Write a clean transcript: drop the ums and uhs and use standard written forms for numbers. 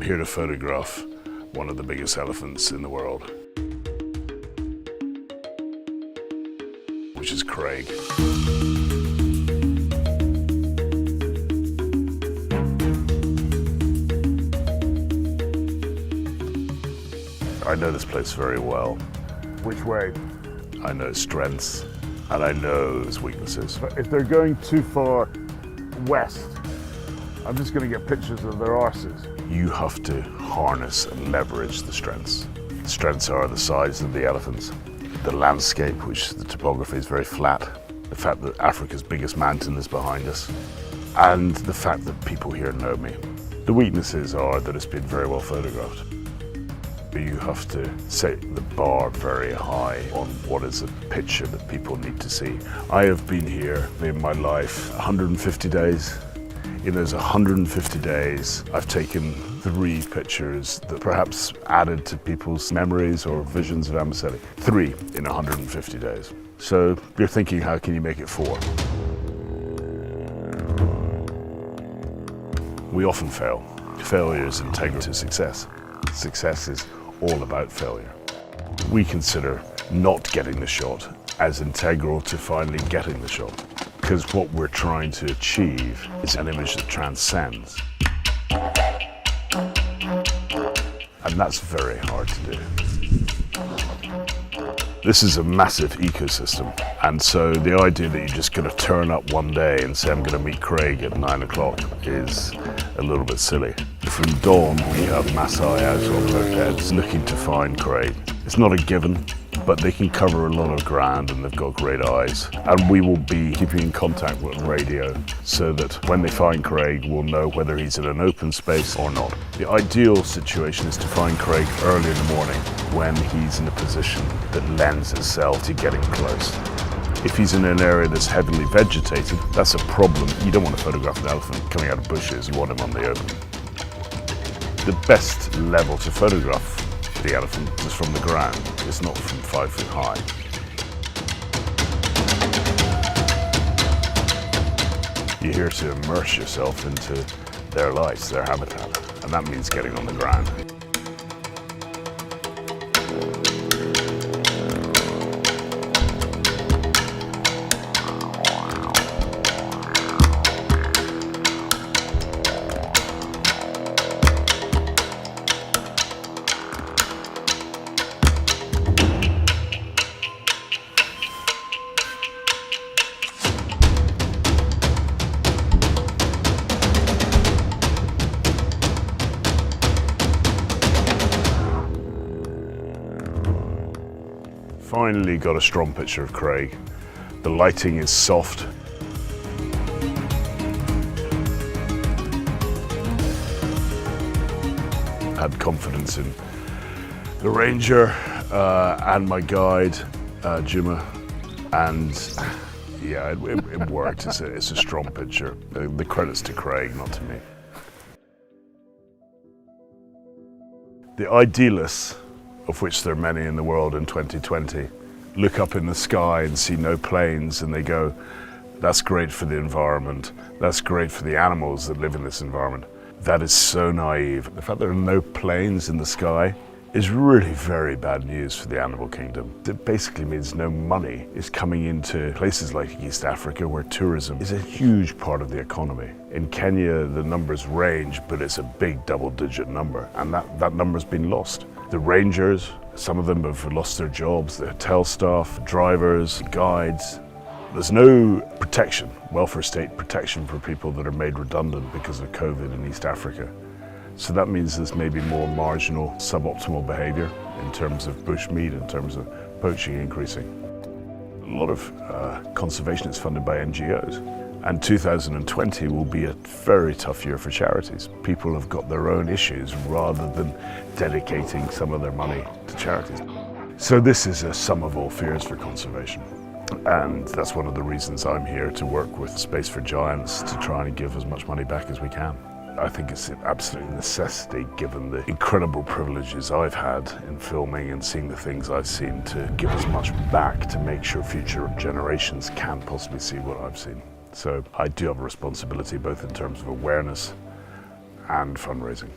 here to photograph one of the biggest elephants in the world, which is Craig. I know this place very well. Which way? I know its strengths and I know its weaknesses. But if they're going too far west, I'm just going to get pictures of their arses. You have to harness and leverage the strengths. The strengths are the size of the elephants, the landscape, which the topography is very flat, the fact that Africa's biggest mountain is behind us, and the fact that people here know me. The weaknesses are that it's been very well photographed. You have to set the bar very high on what is a picture that people need to see. I have been here in my life 150 days. In those 150 days, I've taken 3 pictures that perhaps added to people's memories or visions of Amboseli. 3 in 150 days. So you're thinking, how can you make it 4? We often fail. Failure is integral to success. Success is all about failure. We consider not getting the shot as integral to finally getting the shot, because what we're trying to achieve is an image that transcends. And that's very hard to do. This is a massive ecosystem, and so the idea that you're just going to turn up one day and say, I'm going to meet Craig at 9 o'clock is a little bit silly. From dawn, we have Maasai out on mopeds looking to find Craig. It's not a given, but they can cover a lot of ground and they've got great eyes. And we will be keeping in contact with radio so that when they find Craig, we'll know whether he's in an open space or not. The ideal situation is to find Craig early in the morning when he's in a position that lends itself to getting close. If he's in an area that's heavily vegetated, that's a problem. You don't want to photograph an elephant coming out of bushes, you want him on the open. The best level to photograph the elephant is from the ground. It's not from 5 foot high. You're here to immerse yourself into their lives, their habitat, and that means getting on the ground. Finally got a strong picture of Craig. The lighting is soft. Had confidence in the ranger and my guide, Juma, and yeah, it worked. It's a strong picture. The credit's to Craig, not to me. The idealists, of which there are many in the world in 2020, look up in the sky and see no planes and they go, that's great for the environment, that's great for the animals that live in this environment. That is so naive. The fact there are no planes in the sky is really very bad news for the animal kingdom. It basically means no money is coming into places like East Africa where tourism is a huge part of the economy. In Kenya, the numbers range, but it's a big double-digit number, and that number's been lost. The rangers, some of them have lost their jobs, the hotel staff, drivers, guides. There's no protection, welfare state protection for people that are made redundant because of COVID in East Africa. So that means there's maybe more marginal, suboptimal behavior in terms of bushmeat, in terms of poaching increasing. A lot of conservation is funded by NGOs. And 2020 will be a very tough year for charities. People have got their own issues rather than dedicating some of their money to charities. So this is a sum of all fears for conservation. And that's one of the reasons I'm here to work with Space for Giants to try and give as much money back as we can. I think it's an absolute necessity, given the incredible privileges I've had in filming and seeing the things I've seen, to give as much back to make sure future generations can possibly see what I've seen. So I do have a responsibility both in terms of awareness and fundraising.